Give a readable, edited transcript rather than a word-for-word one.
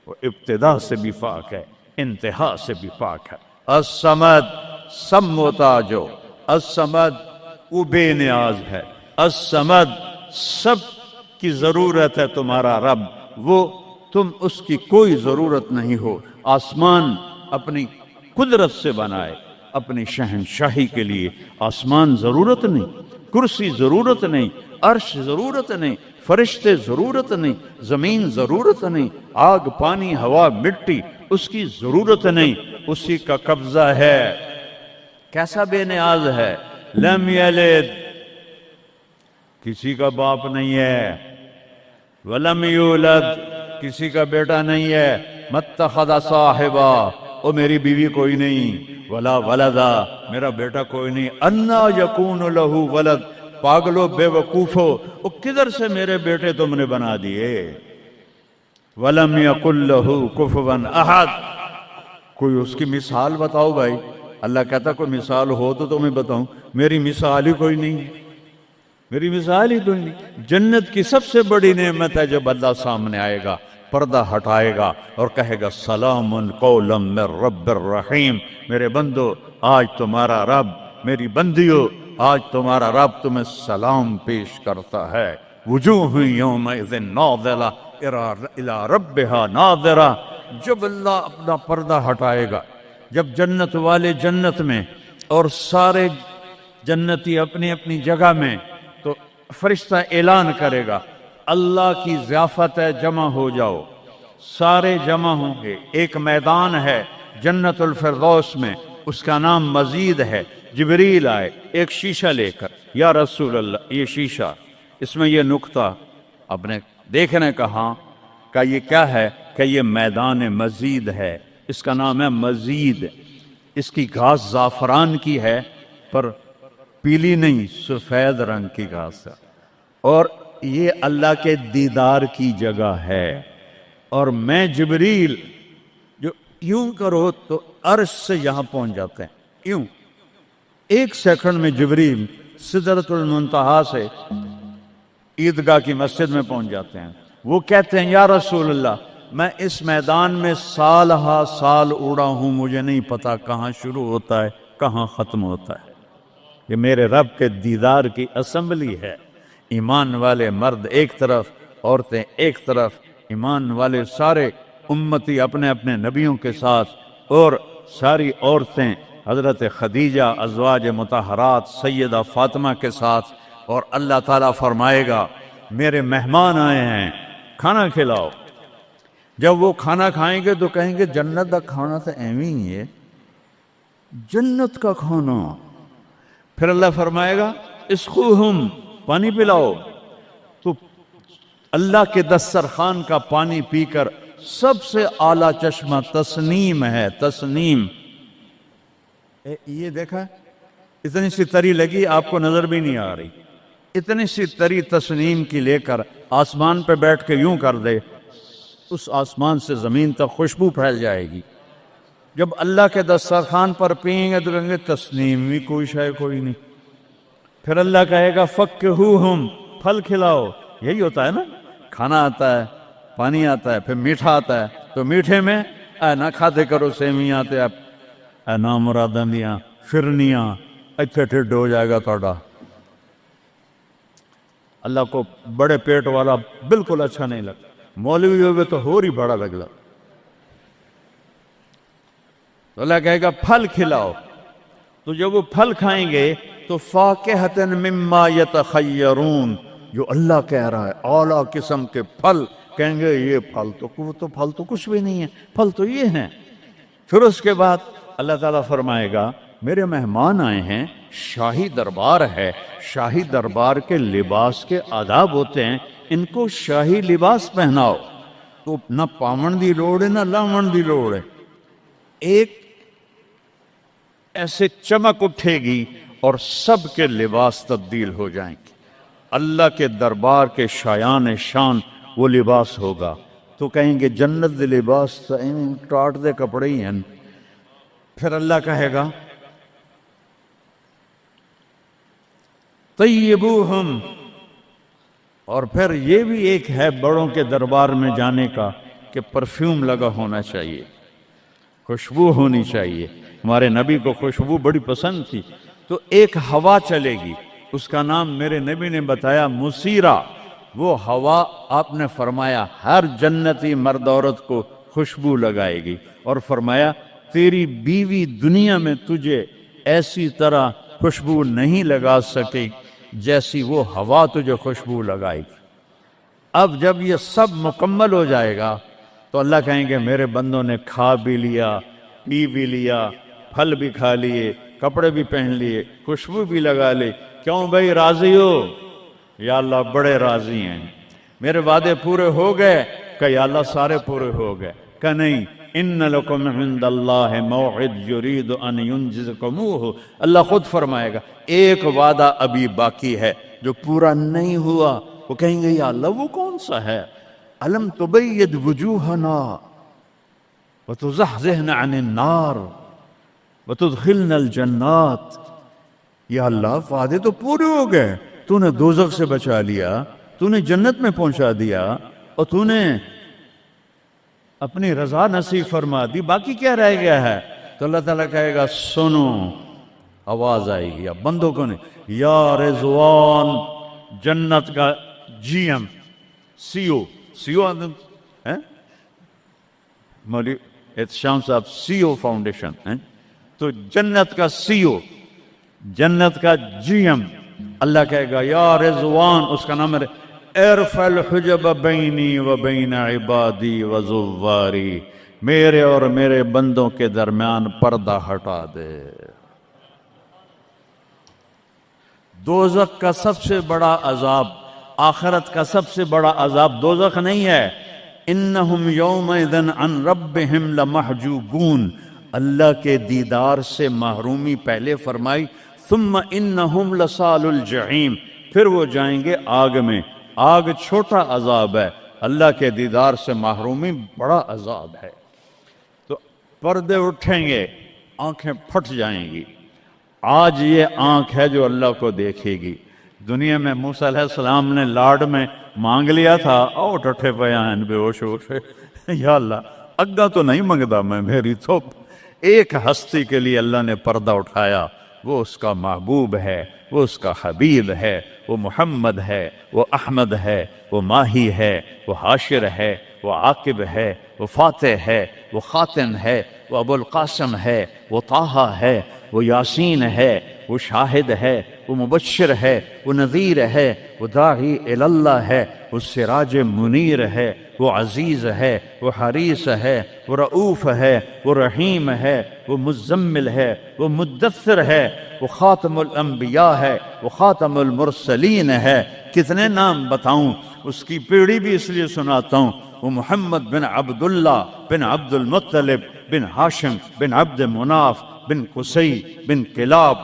وہ ابتدا سے بھی پاک ہے، انتہا سے بھی پاک ہے۔ الصمد، سب محتاج ہو، الصمد وہ بے نیاز ہے، الصمد سب کی ضرورت ہے تمہارا رب، وہ تم اس کی کوئی ضرورت نہیں ہو۔ آسمان اپنی قدرت سے بنائے، اپنی شہنشاہی کے لیے آسمان ضرورت نہیں، کرسی ضرورت نہیں، عرش ضرورت نہیں، فرشتے ضرورت نہیں، زمین ضرورت نہیں، آگ پانی ہوا مٹی اس کی ضرورت نہیں، اسی کا قبضہ ہے۔ کیسا بے نیاز ہے، لم یلد، کسی کا باپ نہیں ہے، ولم یولد، کسی کا بیٹا نہیں ہے، متخذ صاحبہ، او میری بیوی کوئی نہیں، ولا ولدا، میرا بیٹا کوئی نہیں، انا یکون لہ ولد، پاگلو بے وقوفو، او کدھر سے میرے بیٹے تم نے بنا دیے، ولم یکن لہ کفوا احد، کوئی اس کی مثال بتاؤ بھائی۔ اللہ کہتا کوئی مثال ہو تو تمہیں بتاؤں، میری مثال ہی کوئی نہیں، میری مثال ہی کوئی نہیں۔ جنت کی سب سے بڑی نعمت ہے جب اللہ سامنے آئے گا، پردہ ہٹائے گا اور کہے گا سلام قولا من رب الرحیم، میرے بندو آج تمہارا رب، میری بندیو آج تمہارا رب تمہیں سلام پیش کرتا ہے۔ وجوہ یومئذ ناظرہ الی ربہا ناظرہ، جب اللہ اپنا پردہ ہٹائے گا، جب جنت والے جنت میں اور سارے جنتی اپنی اپنی جگہ میں، تو فرشتہ اعلان کرے گا اللہ کی ضیافت ہے، جمع ہو جاؤ، سارے جمع ہوں گے۔ ایک میدان ہے جنت الفردوس میں، اس کا نام مزید ہے۔ جبریل آئے ایک شیشہ لے کر، یا رسول اللہ یہ شیشہ، اس میں یہ نقطہ آپ نے دیکھنے کہا کہ یہ کیا ہے، کہ یہ میدان مزید ہے، اس کا نام ہے مزید۔ اس کی گھاس زعفران کی ہے پر پیلی نہیں، سفید رنگ کی گھاس ہے، اور یہ اللہ کے دیدار کی جگہ ہے۔ اور میں جبریل جو یوں کرو تو عرش سے یہاں پہنچ جاتے ہیں، یوں ایک سیکنڈ میں جبریل سدرۃ المنتہا سے عیدگاہ کی مسجد میں پہنچ جاتے ہیں۔ وہ کہتے ہیں یا رسول اللہ میں اس میدان میں سال ہا سال اڑا ہوں، مجھے نہیں پتا کہاں شروع ہوتا ہے کہاں ختم ہوتا ہے۔ یہ میرے رب کے دیدار کی اسمبلی ہے، ایمان والے مرد ایک طرف، عورتیں ایک طرف، ایمان والے سارے امتی اپنے اپنے نبیوں کے ساتھ، اور ساری عورتیں حضرت خدیجہ ازواج مطہرات سیدہ فاطمہ کے ساتھ، اور اللہ تعالیٰ فرمائے گا میرے مہمان آئے ہیں کھانا کھلاؤ۔ جب وہ کھانا کھائیں گے تو کہیں گے جنت کا کھانا تو ایویں ہی ہے، جنت کا کھانا۔ پھر اللہ فرمائے گا اسقوہم، پانی پلاؤ، تو اللہ کے دسترخوان کا پانی پی کر سب سے اعلیٰ چشمہ تسنیم ہے، تسنیم۔ یہ دیکھا اتنی سی تری لگی آپ کو نظر بھی نہیں آ رہی، اتنی سی تری تسنیم کی لے کر آسمان پہ بیٹھ کے یوں کر دے، اس آسمان سے زمین تک خوشبو پھیل جائے گی۔ جب اللہ کے دسترخوان پر پئیں گے تو کہیں گے تسنیم بھی کوئی شے کوئی نہیں۔ پھر اللہ کہے گا فکہوہم، پھل کھلاؤ۔ یہی ہوتا ہے نا، کھانا آتا ہے، پانی آتا ہے، پھر میٹھا آتا ہے، تو میٹھے میں اے نہ کھاتے کرو سیویاں تے اے نامراداں دیاں فرنیاں، اتھے ٹھڈ ہو جائے گا توڑا۔ اللہ کو بڑے پیٹ والا بالکل اچھا نہیں لگتا، مولوی ہوئے تو ہور ہی بڑا لگتا۔ تو اللہ کہے گا پھل کھلاؤ، تو جب وہ پھل کھائیں گے تو فاکہۃ مما یتخیرون، جو اللہ کہہ رہا ہے اعلیٰ قسم کے پھل، کہیں گے یہ پھل تو کچھ بھی نہیں ہے، پھل تو یہ ہیں۔ پھر اس کے بعد اللہ تعالیٰ فرمائے گا میرے مہمان آئے ہیں، شاہی دربار ہے، شاہی دربار کے لباس کے آداب ہوتے ہیں، ان کو شاہی لباس پہناؤ۔ تو نہ پاون دی لوڑ ہے نہ لاون دی لوڑ ہے، ایک ایسے چمک اٹھے گی اور سب کے لباس تبدیل ہو جائیں گے۔ اللہ کے دربار کے شایان شان وہ لباس ہوگا، تو کہیں گے جنت دے لباس ٹاٹ دے کپڑے ہی ہیں۔ پھر اللہ کہے گا طیبوہم، اور پھر یہ بھی ایک ہے بڑوں کے دربار میں جانے کا کہ پرفیوم لگا ہونا چاہیے، خوشبو ہونی چاہیے. ہمارے نبی کو خوشبو بڑی پسند تھی. تو ایک ہوا چلے گی، اس کا نام میرے نبی نے بتایا مسیرہ. وہ ہوا آپ نے فرمایا ہر جنتی مرد عورت کو خوشبو لگائے گی، اور فرمایا تیری بیوی دنیا میں تجھے ایسی طرح خوشبو نہیں لگا سکے جیسی وہ ہوا تجھے خوشبو لگائے گی. اب جب یہ سب مکمل ہو جائے گا تو اللہ کہیں گے میرے بندوں نے کھا بھی لیا، پی بھی لیا، پھل بھی کھا لیے، کپڑے بھی پہن لیے، خوشبو بھی لگا لی. کیوں بھائی راضی ہو؟ یا اللہ بڑے راضی ہیں، میرے وعدے پورے ہو گئے؟ کہ یا اللہ سارے پورے ہو گئے. کہ نہیں، ان لکم عند اللہ موعد یرید ان ینجزکموہ. اللہ خود فرمائے گا ایک وعدہ ابھی باقی ہے جو پورا نہیں ہوا. وہ کہیں گے یا اللہ وہ کون سا ہے؟ الم تبید وجوہنا وتزحزحنا عن النار وتدخلنا الجنات. یا اللہ وعدے تو پورے ہو گئے، تو نے دوزخ سے بچا لیا، تو نے جنت میں پہنچا دیا، اور تو نے اپنی رضا نصیب فرما دی، باقی کیا رہ گیا ہے؟ تو اللہ تعالیٰ کہے گا سنو، آواز آئے گی. اب بندوں کو نہیں، یا رضوان جنت کا جی ایم سی او مولوی احتشام صاحب سی او فاؤنڈیشن، تو جنت کا سی او، جنت کا جی ایم اللہ کہے گا یا رضوان، اس کا نام ہے ارفع الحجب بینی و بین عبادی و زواری. میرے اور میرے بندوں کے درمیان پردہ ہٹا دے. دوزخ کا سب سے بڑا عذاب، آخرت کا سب سے بڑا عذاب دوزخ نہیں ہے. انہم یومئذ عن ربہم لمحجوبون. اللہ کے دیدار سے محرومی پہلے فرمائی. ثم انہم لصال الجحیم، پھر وہ جائیں گے آگ میں. آگ چھوٹا عذاب ہے، اللہ کے دیدار سے محرومی بڑا عذاب ہے. تو پردے اٹھیں گے، آنکھیں پھٹ جائیں گی. آج یہ آنکھ ہے جو اللہ کو دیکھے گی. دنیا میں موسیٰ علیہ السلام نے لاڈ میں مانگ لیا تھا، او ٹٹھے پیان بے ہوش ہوش یا اللہ اگا تو نہیں منگدا میں، میری تو ایک ہستی کے لیے اللہ نے پردہ اٹھایا. وہ اس کا محبوب ہے، وہ اس کا حبیب ہے، وہ محمد ہے، وہ احمد ہے، وہ ماہی ہے، وہ حاشر ہے، وہ عاقب ہے، وہ فاتح ہے، وہ خاتم ہے، وہ ابو القاسم ہے، وہ طٰہٰ ہے، وہ یاسین ہے، وہ شاہد ہے، وہ مبشر ہے، وہ نذیر ہے، وہ داعی الی اللہ ہے، وہ سراج منیر ہے، وہ عزیز ہے، وہ حریص ہے، وہ رؤوف ہے، وہ رحیم ہے، وہ مزمل ہے، وہ مدثر ہے، وہ خاتم الانبیاء ہے، وہ خاتم المرسلین ہے. کتنے نام بتاؤں، اس کی پیڑھی بھی اس لیے سناتا ہوں. وہ محمد بن عبداللہ بن عبد المطلب بن ہاشم بن عبد مناف بن قصی بن کلاب